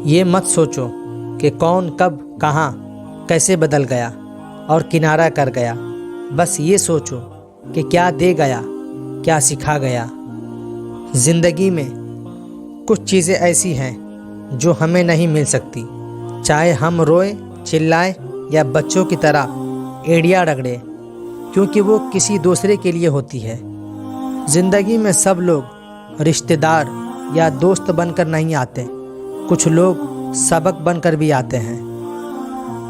یہ مت سوچو کہ کون کب کہاں کیسے بدل گیا اور کنارہ کر گیا، بس یہ سوچو کہ کیا دے گیا، کیا سکھا گیا۔ زندگی میں کچھ چیزیں ایسی ہیں جو ہمیں نہیں مل سکتی، چاہے ہم روئیں، چلائیں یا بچوں کی طرح ایڑیاں رگڑیں، کیونکہ وہ کسی دوسرے کے لیے ہوتی ہے۔ زندگی میں سب لوگ رشتہ دار یا دوست بن کر نہیں آتے، کچھ لوگ سبق بن کر بھی آتے ہیں۔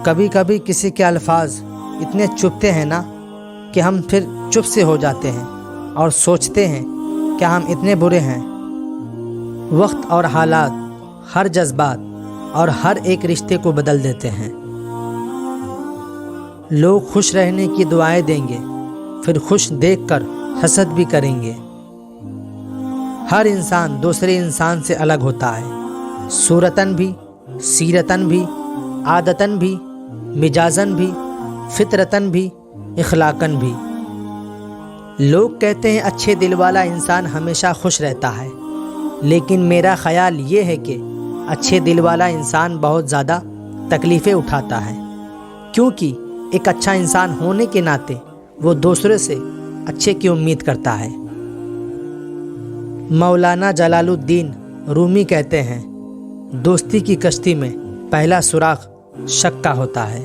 کبھی کبھی کسی کے الفاظ اتنے چبھتے ہیں نا کہ ہم پھر چپ سے ہو جاتے ہیں اور سوچتے ہیں کیا ہم اتنے برے ہیں۔ وقت اور حالات ہر جذبات اور ہر ایک رشتے کو بدل دیتے ہیں۔ لوگ خوش رہنے کی دعائیں دیں گے، پھر خوش دیکھ کر حسد بھی کریں گے۔ ہر انسان دوسرے انسان سے الگ ہوتا ہے، صورتاً بھی، سیرتاً بھی، عادتاً بھی، مزاجاً بھی، فطرتاً بھی، اخلاقاً بھی۔ لوگ کہتے ہیں اچھے دل والا انسان ہمیشہ خوش رہتا ہے، لیکن میرا خیال یہ ہے کہ اچھے دل والا انسان بہت زیادہ تکلیفیں اٹھاتا ہے، کیونکہ ایک اچھا انسان ہونے کے ناطے وہ دوسرے سے اچھے کی امید کرتا ہے۔ مولانا جلال الدین رومی کہتے ہیں، دوستی کی کشتی میں پہلا سوراخ شک کا ہوتا ہے۔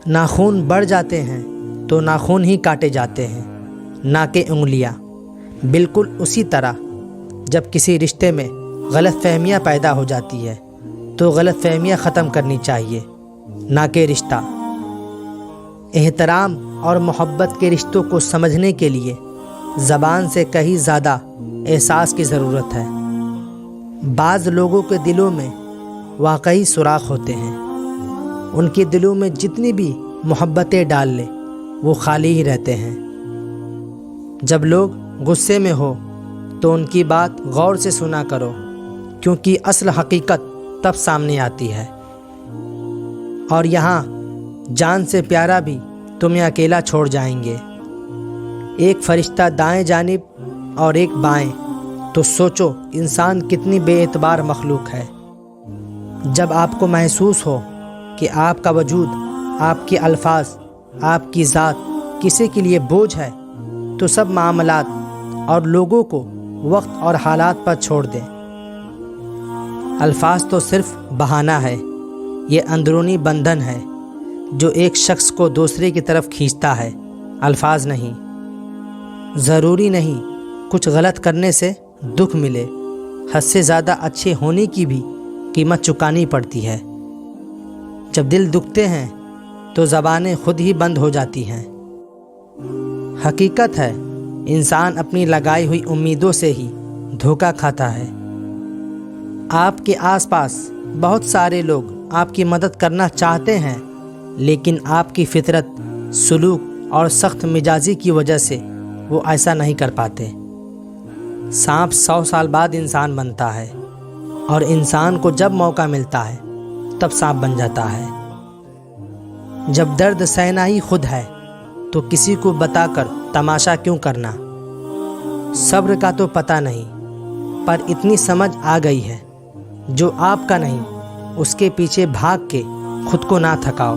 ناخن بڑھ جاتے ہیں تو ناخن ہی کاٹے جاتے ہیں، نہ کہ انگلیاں۔ بالکل اسی طرح جب کسی رشتے میں غلط فہمیاں پیدا ہو جاتی ہے تو غلط فہمیاں ختم کرنی چاہیے، نہ کہ رشتہ۔ احترام اور محبت کے رشتوں کو سمجھنے کے لیے زبان سے کہیں زیادہ احساس کی ضرورت ہے۔ بعض لوگوں کے دلوں میں واقعی سوراخ ہوتے ہیں، ان کے دلوں میں جتنی بھی محبتیں ڈال لے وہ خالی ہی رہتے ہیں۔ جب لوگ غصے میں ہو تو ان کی بات غور سے سنا کرو، کیونکہ اصل حقیقت تب سامنے آتی ہے۔ اور یہاں جان سے پیارا بھی تمہیں اکیلا چھوڑ جائیں گے، ایک فرشتہ دائیں جانب اور ایک بائیں، تو سوچو انسان کتنی بے اعتبار مخلوق ہے۔ جب آپ کو محسوس ہو کہ آپ کا وجود، آپ کے الفاظ، آپ کی ذات کسی کے لیے بوجھ ہے تو سب معاملات اور لوگوں کو وقت اور حالات پر چھوڑ دیں۔ الفاظ تو صرف بہانہ ہے، یہ اندرونی بندھن ہے جو ایک شخص کو دوسرے کی طرف کھینچتا ہے، الفاظ نہیں۔ ضروری نہیں کچھ غلط کرنے سے دکھ ملے، حد سے زیادہ اچھے ہونے کی بھی قیمت چکانی پڑتی ہے۔ جب دل دکھتے ہیں تو زبانیں خود ہی بند ہو جاتی ہیں۔ حقیقت ہے انسان اپنی لگائی ہوئی امیدوں سے ہی دھوکہ کھاتا ہے۔ آپ کے آس پاس بہت سارے لوگ آپ کی مدد کرنا چاہتے ہیں، لیکن آپ کی فطرت، سلوک اور سخت مزاجی کی وجہ سے وہ ایسا نہیں کر پاتے۔ سانپ 100 سال بعد انسان بنتا ہے، اور انسان کو جب موقع ملتا ہے تب سانپ بن جاتا ہے۔ جب درد سہنا ہی خود ہے تو کسی کو بتا کر تماشا کیوں کرنا؟ صبر کا تو پتہ نہیں، پر اتنی سمجھ آ گئی ہے، جو آپ کا نہیں اس کے پیچھے بھاگ کے خود کو نہ تھکاؤ۔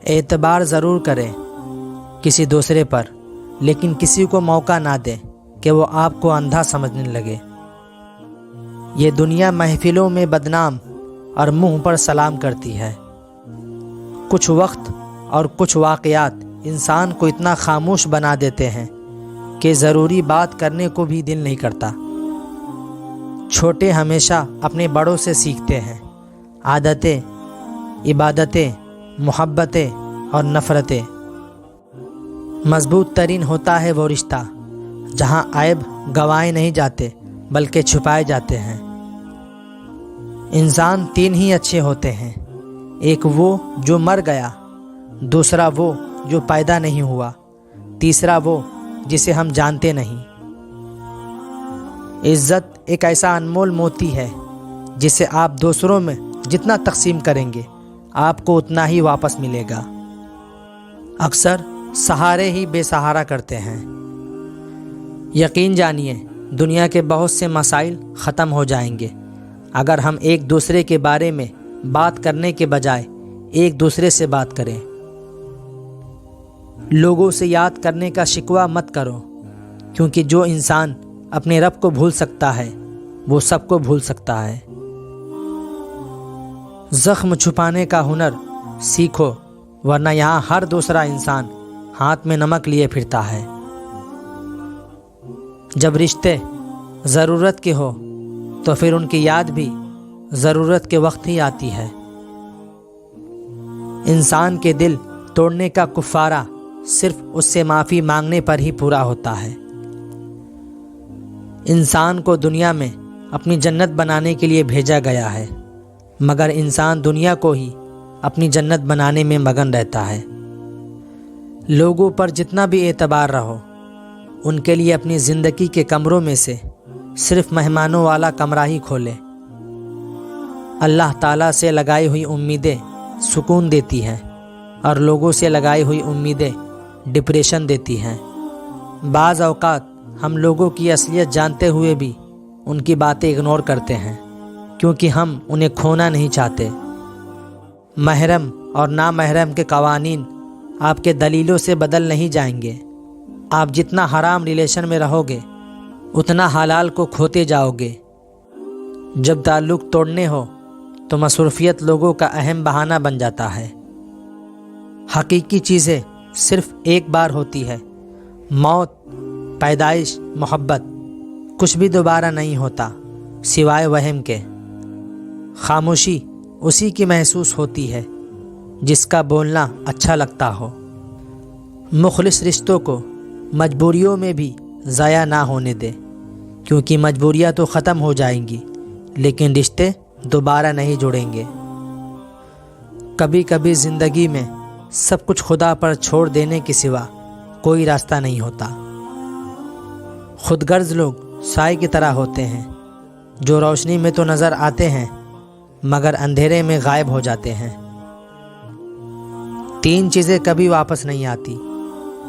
اعتبار ضرور کریں کسی دوسرے پر، لیکن کسی کو موقع نہ دیں کہ وہ آپ کو اندھا سمجھنے لگے۔ یہ دنیا محفلوں میں بدنام اور منہ پر سلام کرتی ہے۔ کچھ وقت اور کچھ واقعات انسان کو اتنا خاموش بنا دیتے ہیں کہ ضروری بات کرنے کو بھی دل نہیں کرتا۔ چھوٹے ہمیشہ اپنے بڑوں سے سیکھتے ہیں، عادتیں، عبادتیں، محبتیں اور نفرتیں۔ مضبوط ترین ہوتا ہے وہ رشتہ جہاں عیب گوائے نہیں جاتے بلکہ چھپائے جاتے ہیں۔ انسان 3 ہی اچھے ہوتے ہیں، ایک وہ جو مر گیا، دوسرا وہ جو پیدا نہیں ہوا، تیسرا وہ جسے ہم جانتے نہیں۔ عزت ایک ایسا انمول موتی ہے جسے آپ دوسروں میں جتنا تقسیم کریں گے آپ کو اتنا ہی واپس ملے گا۔ اکثر سہارے ہی بے سہارا کرتے ہیں۔ یقین جانیے دنیا کے بہت سے مسائل ختم ہو جائیں گے اگر ہم ایک دوسرے کے بارے میں بات کرنے کے بجائے ایک دوسرے سے بات کریں۔ لوگوں سے یاد کرنے کا شکوہ مت کرو، کیونکہ جو انسان اپنے رب کو بھول سکتا ہے وہ سب کو بھول سکتا ہے۔ زخم چھپانے کا ہنر سیکھو، ورنہ یہاں ہر دوسرا انسان ہاتھ میں نمک لیے پھرتا ہے۔ جب رشتے ضرورت کے ہو تو پھر ان کی یاد بھی ضرورت کے وقت ہی آتی ہے۔ انسان کے دل توڑنے کا کفارہ صرف اس سے معافی مانگنے پر ہی پورا ہوتا ہے۔ انسان کو دنیا میں اپنی جنت بنانے کے لیے بھیجا گیا ہے، مگر انسان دنیا کو ہی اپنی جنت بنانے میں مگن رہتا ہے۔ لوگوں پر جتنا بھی اعتبار رہو، ان کے لیے اپنی زندگی کے کمروں میں سے صرف مہمانوں والا کمرہ ہی کھولے۔ اللہ تعالیٰ سے لگائی ہوئی امیدیں سکون دیتی ہیں، اور لوگوں سے لگائی ہوئی امیدیں ڈپریشن دیتی ہیں۔ بعض اوقات ہم لوگوں کی اصلیت جانتے ہوئے بھی ان کی باتیں اگنور کرتے ہیں، کیونکہ ہم انہیں کھونا نہیں چاہتے۔ محرم اور نامحرم کے قوانین آپ کے دلیلوں سے بدل نہیں جائیں گے۔ آپ جتنا حرام ریلیشن میں رہو گے اتنا حلال کو کھوتے جاؤ گے۔ جب تعلق توڑنے ہو تو مصروفیت لوگوں کا اہم بہانہ بن جاتا ہے۔ حقیقی چیزیں صرف ایک بار ہوتی ہے، موت، پیدائش، محبت، کچھ بھی دوبارہ نہیں ہوتا سوائے وہم کے۔ خاموشی اسی کی محسوس ہوتی ہے جس کا بولنا اچھا لگتا ہو۔ مخلص رشتوں کو مجبوریوں میں بھی ضائع نہ ہونے دے، کیونکہ مجبوریاں تو ختم ہو جائیں گی لیکن رشتے دوبارہ نہیں جڑیں گے۔ کبھی کبھی زندگی میں سب کچھ خدا پر چھوڑ دینے کے سوا کوئی راستہ نہیں ہوتا۔ خود غرض لوگ سائے کی طرح ہوتے ہیں، جو روشنی میں تو نظر آتے ہیں مگر اندھیرے میں غائب ہو جاتے ہیں۔ 3 چیزیں کبھی واپس نہیں آتی: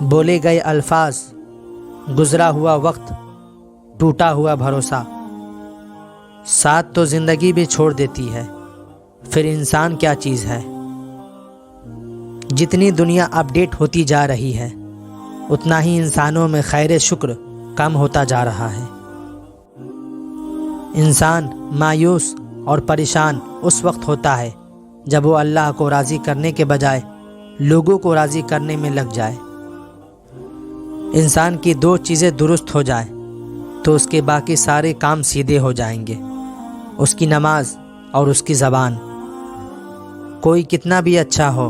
بولے گئے الفاظ، گزرا ہوا وقت، ٹوٹا ہوا بھروسہ۔ ساتھ تو زندگی بھی چھوڑ دیتی ہے، پھر انسان کیا چیز ہے؟ جتنی دنیا اپڈیٹ ہوتی جا رہی ہے اتنا ہی انسانوں میں خیر شکر کم ہوتا جا رہا ہے۔ انسان مایوس اور پریشان اس وقت ہوتا ہے جب وہ اللہ کو راضی کرنے کے بجائے لوگوں کو راضی کرنے میں لگ جائے۔ انسان کی 2 چیزیں درست ہو جائیں تو اس کے باقی سارے کام سیدھے ہو جائیں گے: اس کی نماز اور اس کی زبان۔ کوئی کتنا بھی اچھا ہو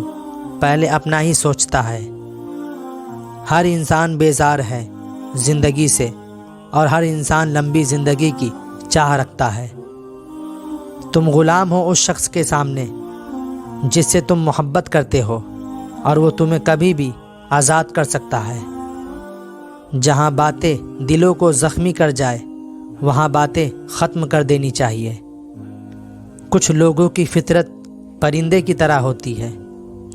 پہلے اپنا ہی سوچتا ہے۔ ہر انسان بیزار ہے زندگی سے، اور ہر انسان لمبی زندگی کی چاہ رکھتا ہے۔ تم غلام ہو اس شخص کے سامنے جس سے تم محبت کرتے ہو، اور وہ تمہیں کبھی بھی آزاد کر سکتا ہے۔ جہاں باتیں دلوں کو زخمی کر جائے وہاں باتیں ختم کر دینی چاہیے۔ کچھ لوگوں کی فطرت پرندے کی طرح ہوتی ہے،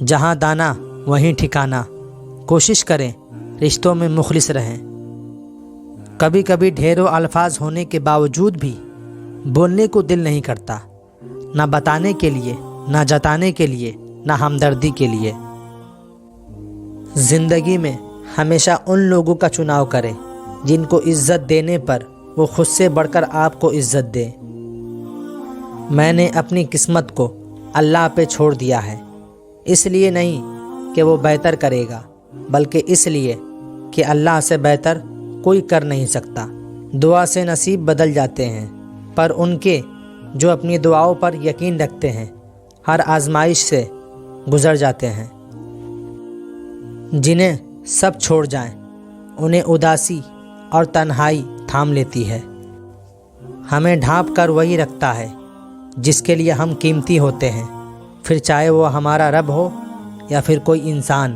جہاں دانا وہیں ٹھکانا۔ کوشش کریں رشتوں میں مخلص رہیں۔ کبھی کبھی ڈھیروں الفاظ ہونے کے باوجود بھی بولنے کو دل نہیں کرتا، نہ بتانے کے لیے، نہ جتانے کے لیے، نہ ہمدردی کے لیے۔ زندگی میں ہمیشہ ان لوگوں کا چناؤ کریں جن کو عزت دینے پر وہ خود سے بڑھ کر آپ کو عزت دیں۔ میں نے اپنی قسمت کو اللہ پہ چھوڑ دیا ہے، اس لیے نہیں کہ وہ بہتر کرے گا، بلکہ اس لیے کہ اللہ سے بہتر کوئی کر نہیں سکتا۔ دعا سے نصیب بدل جاتے ہیں، پر ان کے جو اپنی دعاؤں پر یقین رکھتے ہیں ہر آزمائش سے گزر جاتے ہیں۔ جنہیں سب چھوڑ جائیں انہیں اداسی اور تنہائی تھام لیتی ہے۔ ہمیں ڈھانپ کر وہی رکھتا ہے جس کے لیے ہم قیمتی ہوتے ہیں، پھر چاہے وہ ہمارا رب ہو یا پھر کوئی انسان۔